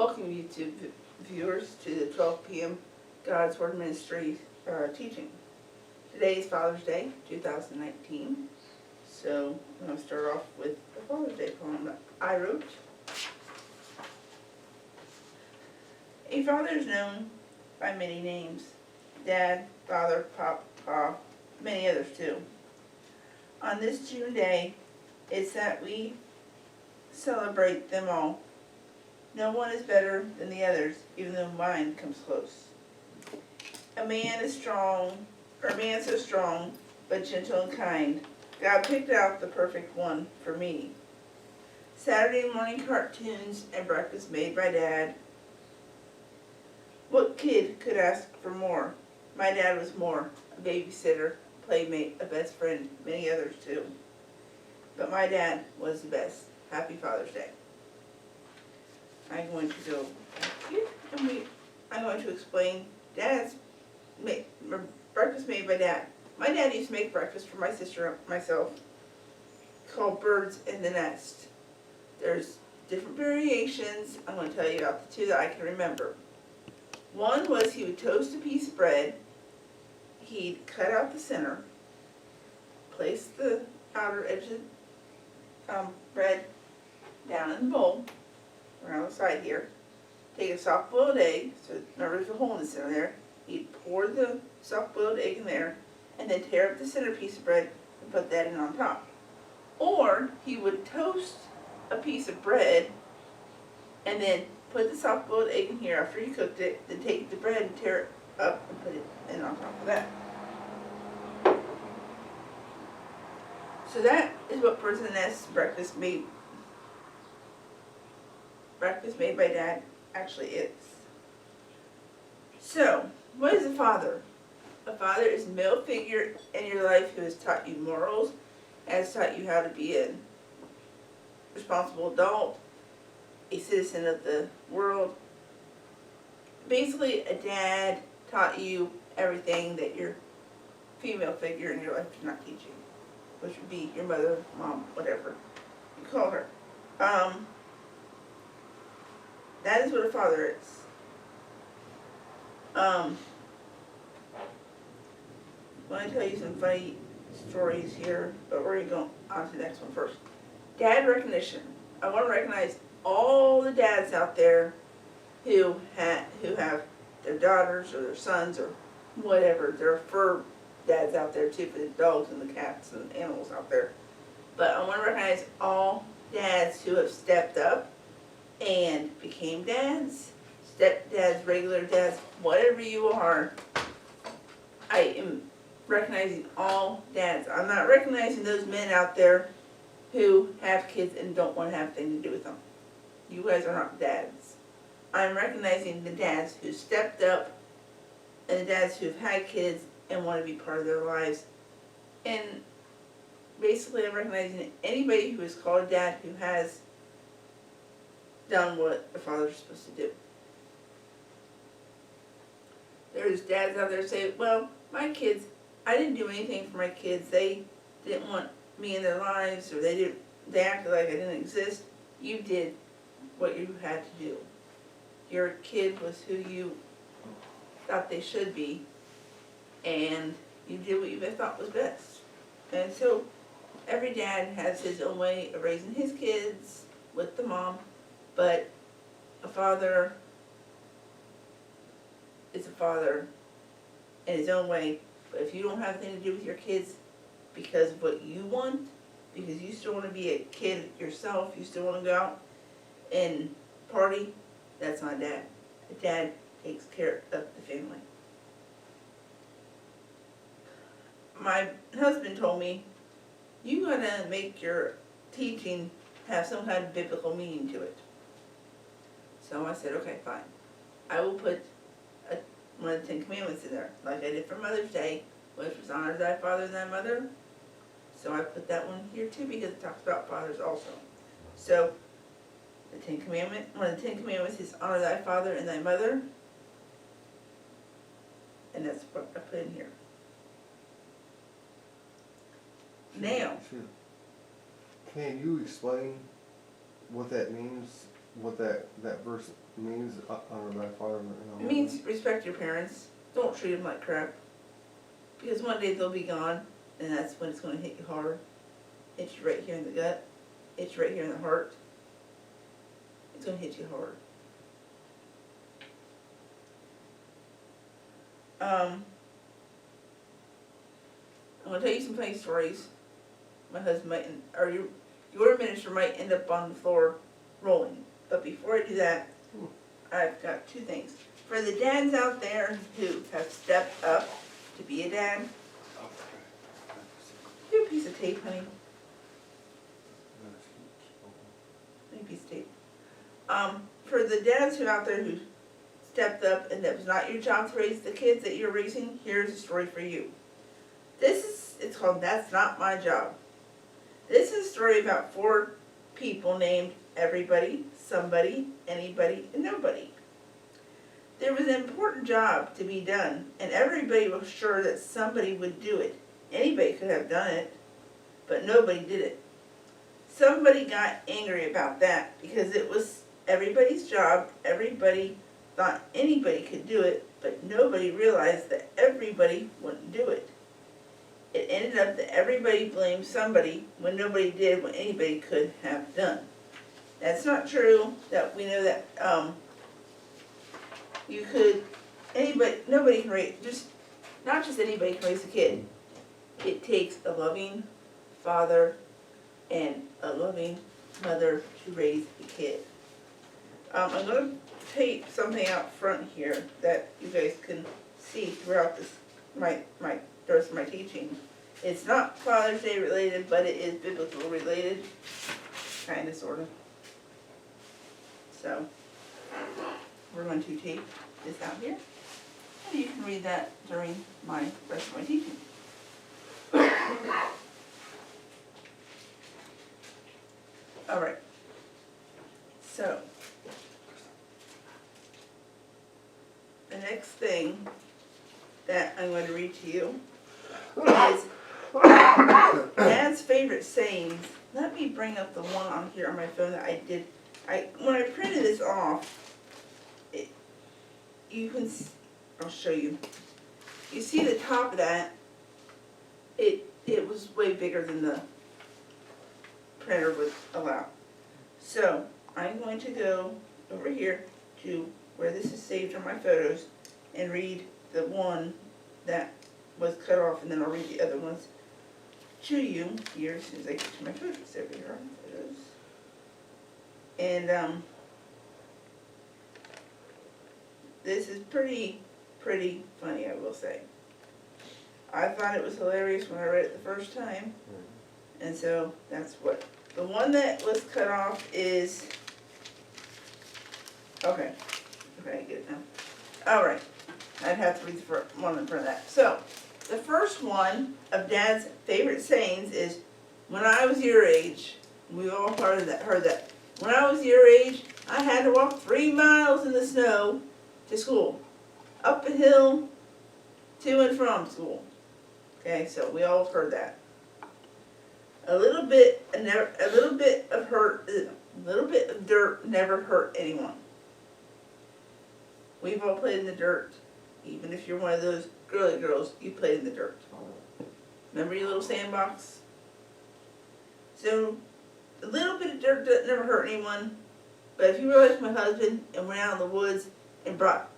Welcome YouTube viewers to the 12 p.m. God's Word Ministry teaching. Today is Father's Day, 2019. So I'm going to start off with the Father's Day poem that I wrote. A father is known by many names. Dad, father, papa, many others too. On this June day, it's that we celebrate them all. No one is better than the others, even though mine comes close. A man so strong, but gentle and kind. God picked out the perfect one for me. Saturday morning cartoons and breakfast made by Dad. What kid could ask for more? My dad was more. A babysitter, playmate, a best friend, many others too. But my dad was the best. Happy Father's Day. I'm going to go back here and I'm going to explain breakfast made by Dad. My dad used to make breakfast for my sister and myself called Birds in the Nest. There's different variations. I'm going to tell you about the two that I can remember. One was he would toast a piece of bread. He'd cut out the center, place the outer edge of bread down in the bowl, around the side here. Take a soft-boiled egg, so remember there's a hole in the center there. He'd pour the soft-boiled egg in there, and then tear up the center piece of bread and put that in on top. Or he would toast a piece of bread, and then put the soft-boiled egg in here after he cooked it, then take the bread and tear it up and put it in on top of that. So that is what Birds in the Nest breakfast made by Dad actually is. So, what is a father? A father is a male figure in your life who has taught you morals, has taught you how to be a responsible adult, a citizen of the world. Basically, a dad taught you everything that your female figure in your life did not teach you, which would be your mother, mom, whatever you call her. That is what a father is. I want to tell you some funny stories here, but we're going to go on to the next one first. Dad recognition. I want to recognize all the dads out there who have their daughters or their sons or whatever. There are fur dads out there too for the dogs and the cats and the animals out there. But I want to recognize all dads who have stepped up and became dads, stepdads, regular dads, whatever you are. I am recognizing all dads. I'm not recognizing those men out there who have kids and don't want to have anything to do with them. You guys are not dads. I'm recognizing the dads who stepped up and the dads who've had kids and want to be part of their lives. And basically I'm recognizing anybody who is called a dad who has done what a father's supposed to do. There's dads out there say, well, my kids, I didn't do anything for my kids. They didn't want me in their lives, or they acted like I didn't exist. You did what you had to do. Your kid was who you thought they should be, and you did what you thought was best. And so every dad has his own way of raising his kids with the mom, but a father is a father in his own way. But if you don't have anything to do with your kids because of what you want, because you still want to be a kid yourself, you still want to go out and party, that's not dad. A dad takes care of the family. My husband told me, you gotta make your teaching have some kind of biblical meaning to it. So I said, okay, fine. I will put one of the 10 Commandments in there, like I did for Mother's Day, which was honor thy father and thy mother. So I put that one here too because it talks about fathers also. So one of the 10 Commandments is honor thy father and thy mother. And that's what I put in here. Now, Can you explain what that means what that verse means, honor thy father and It mother? means respect your parents. Don't treat them like crap. Because one day they'll be gone, and that's when it's going to hit you hard. Hit you right here in the gut. Hit you right here in the heart. It's going to hit you hard. I'm going to tell you some funny stories. My husband might, or your minister might end up on the floor rolling. But before I do that, I've got two things. For the dads out there who have stepped up to be a dad, give me a piece of tape, honey. Give me a piece of tape. For the dads who out there who stepped up and that was not your job to raise the kids that you're raising, here's a story for you. It's called That's Not My Job. This is a story about 4 people named everybody, somebody, anybody, and nobody. There was an important job to be done, and everybody was sure that somebody would do it. Anybody could have done it, but nobody did it. Somebody got angry about that because it was everybody's job. Everybody thought anybody could do it, but nobody realized that everybody wouldn't do it. It ended up that everybody blamed somebody when nobody did what anybody could have done. That's not true. That we know that nobody can raise, not just anybody can raise a kid. It takes a loving father and a loving mother to raise a kid. I'm going to tape something out front here that you guys can see throughout this the rest of my teaching. It's not Father's Day related, but it is biblical related, kind of, sort of. So, we're going to tape this out here, and you can read that during my rest of my teaching. All right. So, the next thing that I'm going to read to you is Dad's favorite sayings. Let me bring up the one on here on my phone that I did. When I printed this off, you can. I'll show you. You see the top of that? It was way bigger than the printer would allow. So I'm going to go over here to where this is saved on my photos and read the one that was cut off, and then I'll read the other ones to you here as soon as I get to my photos. Over here on photos. And this is pretty funny, I will say. I thought it was hilarious when I read it the first time, and so that's what. The one that was cut off is, okay, I get it now. All right, I'd have to read the one in front of that. So, the first one of Dad's favorite sayings is, when I was your age, we all heard that. When I was your age, I had to walk 3 miles in the snow to school, up a hill, to and from school. Okay, so we all heard that. A little bit of dirt never hurt anyone. We've all played in the dirt. Even if you're one of those girly girls, you played in the dirt. Remember your little sandbox? So, a little bit of dirt never hurt anyone. But if you were like my husband and went out in the woods and brought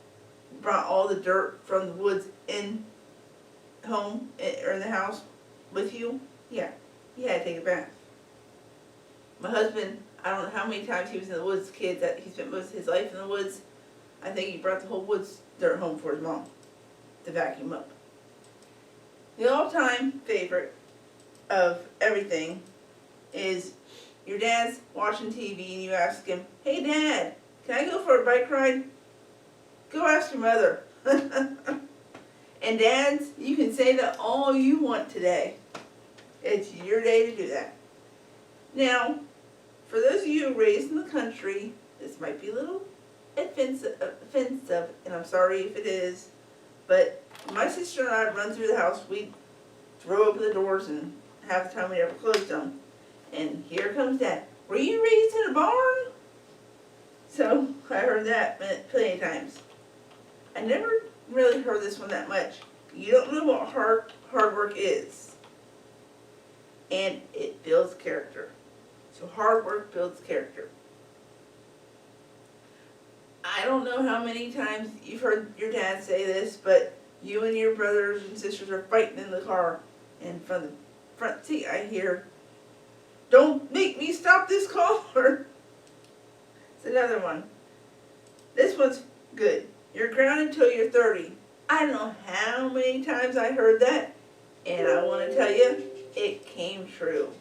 all the dirt from the woods in home or in the house with you, yeah, you had to take a bath. My husband, I don't know how many times he was in the woods, kids, that he spent most of his life in the woods. I think he brought the whole woods dirt home for his mom to vacuum up. The all-time favorite of everything is your dad's watching TV and you ask him, "Hey Dad, can I go for a bike ride?" Go ask your mother. And dads, you can say that all you want today. It's your day to do that. Now, for those of you raised in the country, this might be a little offensive, and I'm sorry if it is, but my sister and I run through the house, we throw open the doors, and half the time we never close them. And here comes Dad. Were you raised in a barn? So I heard that plenty of times. I never really heard this one that much. You don't know what hard work is. And it builds character. So hard work builds character. I don't know how many times you've heard your dad say this, but you and your brothers and sisters are fighting in the car, and from the front seat I hear, "Don't make me stop this car." It's another one. This one's good. You're grounded until you're 30. I don't know how many times I heard that, and I want to tell you, it came true.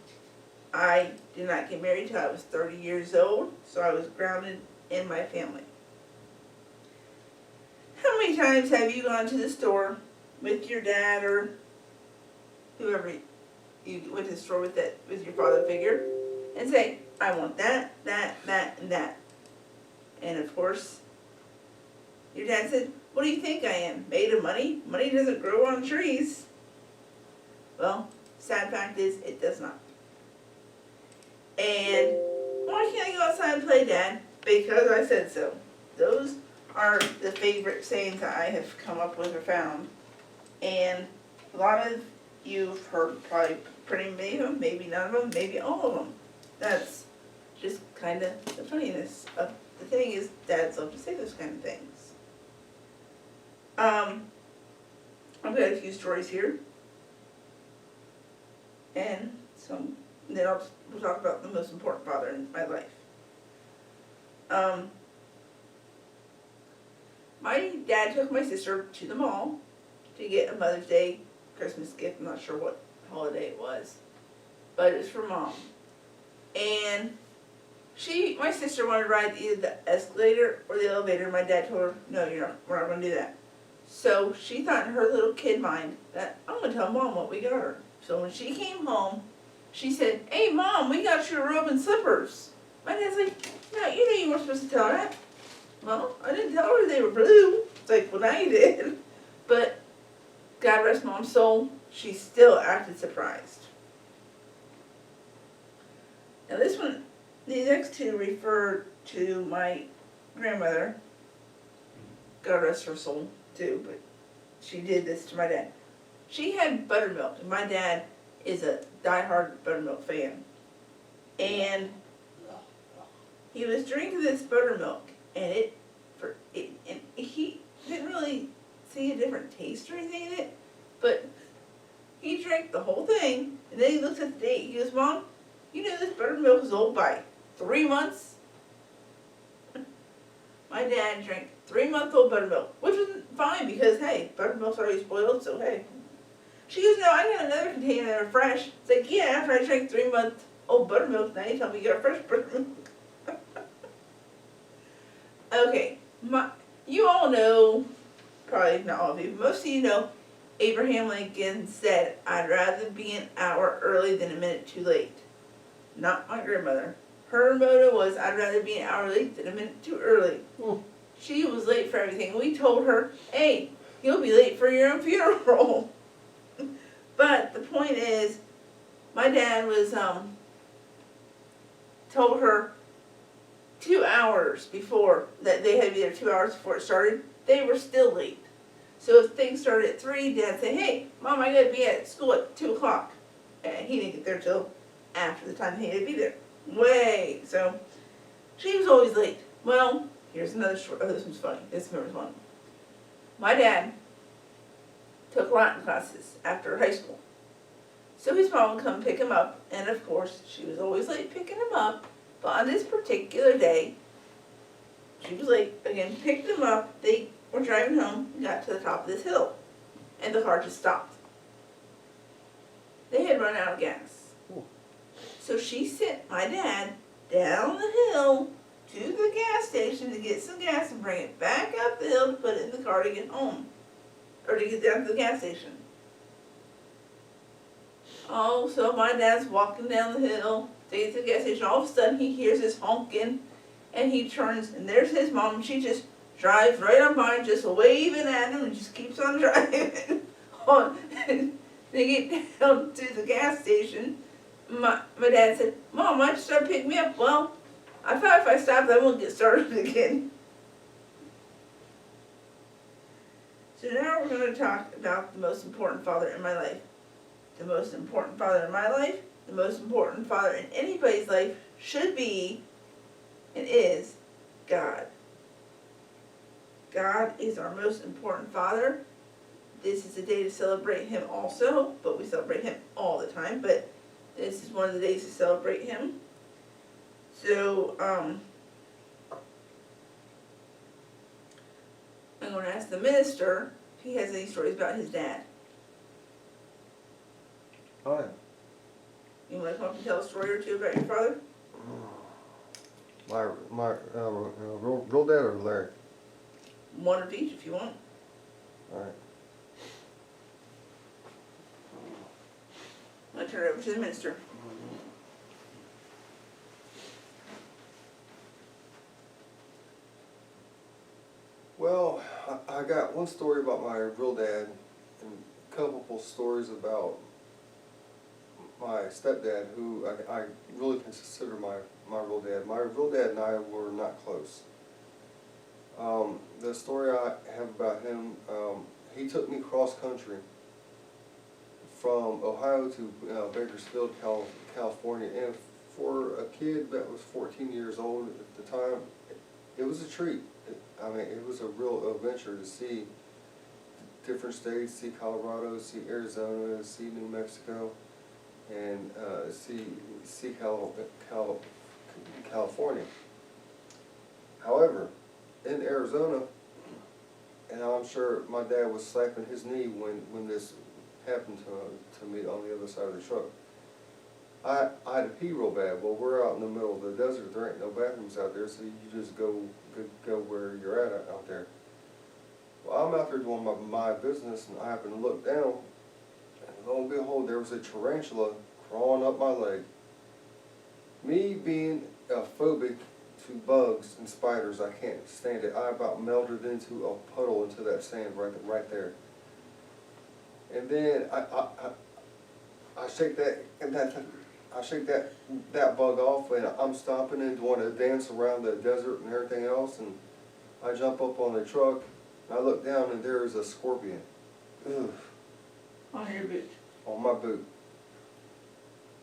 I did not get married till I was 30 years old, so I was grounded in my family. How many times have you gone to the store with your dad or whoever you went to the store with your father figure and say, "I want that, that, and that." And of course, your dad said, "What do you think I am? Made of money? Money doesn't grow on trees." Well, sad fact is, it does not. And why can't I go outside and play, Dad? Because I said so. Those are the favorite sayings that I have come up with or found. And a lot of you've heard probably pretty many of them, maybe none of them, maybe all of them. That's just kind of the funniness of the thing is dads love to say those kind of things. I've got a few stories here. And then we'll talk about the most important father in my life. My dad took my sister to the mall to get a Mother's Day Christmas gift. I'm not sure what holiday it was, but it was for Mom. And my sister wanted to ride either the escalator or the elevator. My dad told her, "No, we're not going to do that." So she thought in her little kid mind that, "I'm going to tell Mom what we got her." So when she came home, she said, "Hey Mom, we got you a robe and slippers." My dad's like, "No, you weren't supposed to tell her that." "Well, I didn't tell her they were blue." It's like, "Well, now you did." But God rest Mom's soul, she still acted surprised. Now the next two refer to my grandmother. God rest her soul too, but she did this to my dad. She had buttermilk, and my dad is a diehard buttermilk fan. And he was drinking this buttermilk, and he didn't really see a different taste or anything in it, but he drank the whole thing, and then he looked at the date. He goes, "Mom, you know this buttermilk is old by 3 months?" My dad drank 3-month-old buttermilk, which was fine because, hey, buttermilk's already spoiled, so hey. She goes, "No, I got another container that are fresh." It's like, "Yeah, after I drank 3-month-old buttermilk, now you tell me you got fresh buttermilk." Okay, you all know, probably not all of you, most of you know, Abraham Lincoln said, "I'd rather be an hour early than a minute too late." Not my grandmother. Her motto was, "I'd rather be an hour late than a minute too early." She was late for everything. We told her, "Hey, you'll be late for your own funeral." But the point is, my dad was, told her 2 hours before, that they had to be there 2 hours before it started. They were still late. So if things started at 3, Dad said, "Hey, Mom, I gotta be at school at 2 o'clock. And he didn't get there till after the time he had to be there. So she was always late. Well, here's another story. Oh, this one's funny. This one's one. My dad took Latin classes after high school. So his mom would come pick him up, and of course, she was always late picking him up. But on this particular day, she was late again, picked him up. They were driving home, got to the top of this hill, and the car just stopped. They had run out of gas. So she sent my dad down the hill to the gas station to get some gas and bring it back up the hill to put it in the car to get home. Or to get down to the gas station. Oh, so my dad's walking down the hill to get to the gas station. All of a sudden he hears this honking, and he turns, and there's his mom. She just drives right on by, just waving at him, and just keeps on driving. They get down to the gas station. My dad said, "Mom, why'd you start picking me up?" "Well, I thought if I stopped, I won't get started again. So now we're going to talk about the most important father in my life. The most important father in my life, the most important father in anybody's life should be and is God. God is our most important father. This is a day to celebrate him also, but we celebrate him all the time, but this is one of the days to celebrate him. So, I'm going to ask the minister if he has any stories about his dad. Hi. You want to come up and tell a story or two about your father? My real dad or Larry? One of each if you want. Alright. I'll turn it over to the minister. Well, I got one story about my real dad and a couple stories about my stepdad, who I really consider my real dad. My real dad and I were not close. The story I have about him, he took me cross country from Ohio to Bakersfield, California, and for a kid that was 14 years old at the time, it was a treat. It was a real adventure to see different states, see Colorado, see Arizona, see New Mexico, and see California. However, in Arizona, and I'm sure my dad was slapping his knee when this happened to me on the other side of the truck. I had to pee real bad. Well, we're out in the middle of the desert. There ain't no bathrooms out there, so you just go where you're at out there. Well, I'm out there doing my business, and I happen to look down, and lo and behold, there was a tarantula crawling up my leg. Me being a phobic to bugs and spiders, I can't stand it. I about melted into a puddle into that sand right there. And then I shake that bug off, and I'm stomping and doing a dance around the desert and everything else, and I jump up on the truck, and I look down, and there is a scorpion. Ugh. On your boot. On my boot.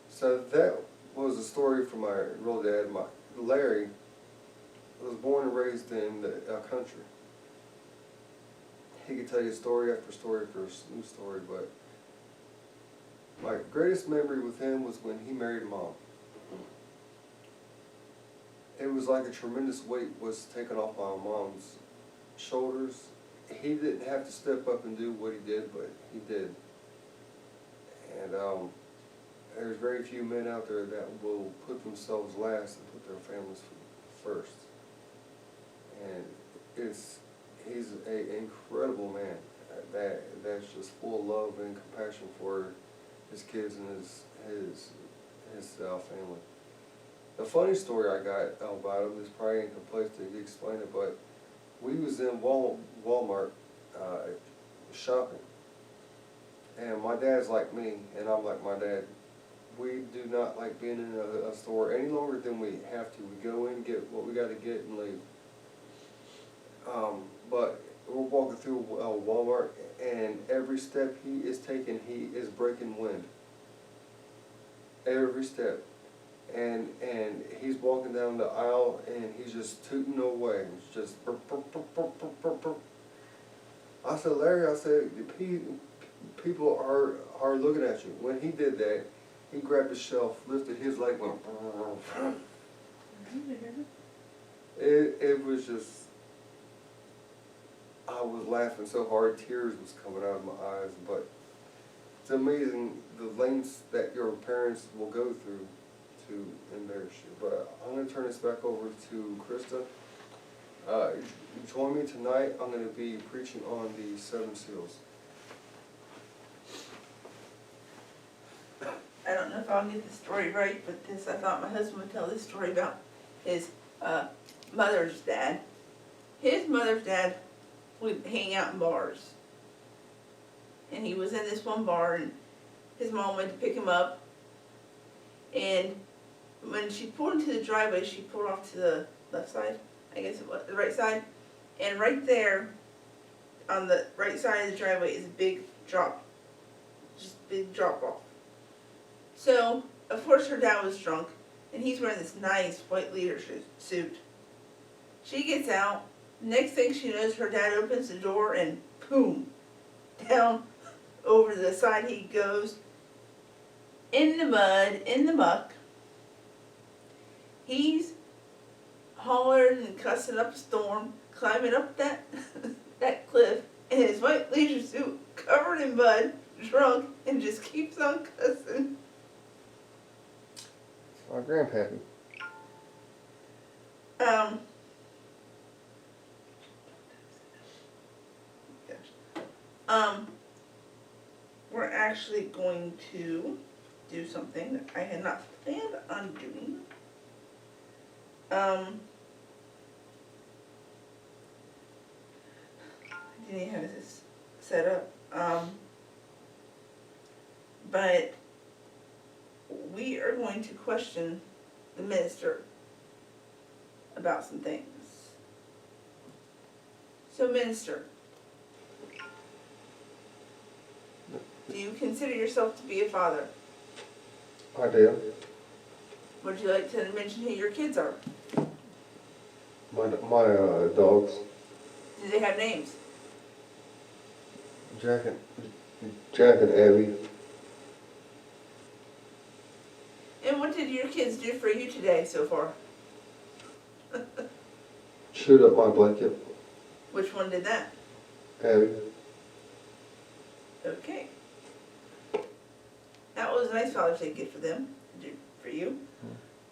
So that was a story from my real dad. Larry was born and raised in the country. He could tell you story after story after new story, but my greatest memory with him was when he married Mom. It was like a tremendous weight was taken off my Mom's shoulders. He didn't have to step up and do what he did, but he did. And there's very few men out there that will put themselves last and put their families first. And he's an incredible man that's just full of love and compassion for his kids and his family. The funny story I got about him, this probably ain't the place to explain it, but we was in Walmart shopping, and my dad's like me, and I'm like my dad. We do not like being in a store any longer than we have to. We go in, get what we got to get, and leave. But we're walking through Walmart, and every step he is taking, he is breaking wind. Every step. And he's walking down the aisle, and he's just tooting away. It's just burp, burp, burp, burp, burp, burp, burp. I said, Larry, people are looking at you. When he did that, he grabbed the shelf, lifted his leg, went it was just, I was laughing so hard, tears was coming out of my eyes, but it's amazing the lengths that your parents will go through to embarrass you. But I'm going to turn this back over to Krista. Join me tonight. I'm going to be preaching on the 7 seals. I don't know if I'll get the story right, but I thought my husband would tell this story about his mother's dad. His mother's dad would hang out in bars. And he was in this one bar, and his mom went to pick him up, and When she pulled into the driveway, she pulled off to the left side, I guess it was, the right side. And right there, on the right side of the driveway is a big drop, just big drop off. So, of course her dad was drunk, and he's wearing this nice white leadership suit. She gets out, next thing she knows, her dad opens the door and boom, down over the side he goes, in the mud, in the muck. He's hollering and cussing up a storm, climbing up that that cliff in his white leisure suit, covered in mud, drunk, and just keeps on cussing. My grandpappy. We're actually going to do something that I had not planned on doing. I didn't even have this set up. But we are going to question the minister about some things. So, minister, do you consider yourself to be a father? I do. Would you like to mention who your kids are? My dogs, Do they have names? Jack and Abby. And what did your kids do for you today so far? Shoot up my blanket, Which one did that? Abby. Okay. That was a nice Father's Day gift for them, to do for you.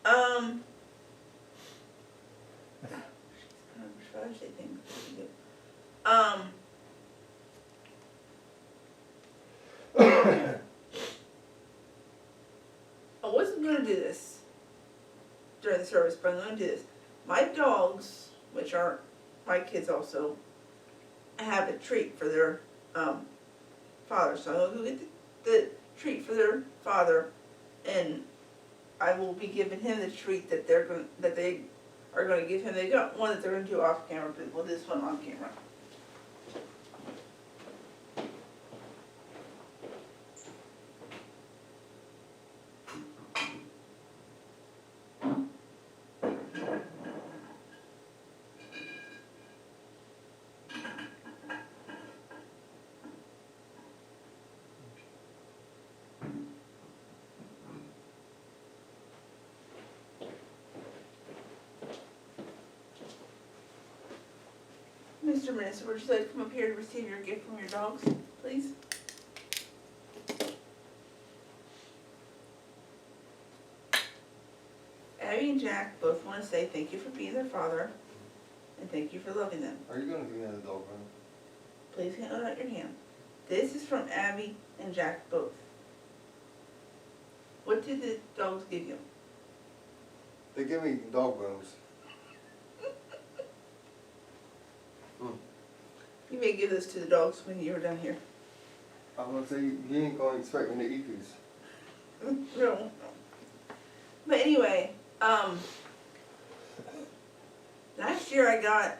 Father's Day thing. I wasn't gonna do this during the service, but I'm gonna do this. My dogs, which are my kids also, have a treat for their father. So I'm gonna go get the treat for their father, and I will be giving him the treat that they are gonna give him. They got one that they're gonna do off camera, but we'll do this one on camera. Mr. Minister, would you like to come up here to receive your gift from your dogs, please? Abby and Jack both want to say thank you for being their father, and thank you for loving them. Are you gonna give me another dog run? Please hold out your hand. This is from Abby and Jack both. What did the dogs give you? They give me dog bones. You may give this to the dogs when you were down here. I'm gonna say you ain't gonna expect me to eat these. No. But anyway, last year I got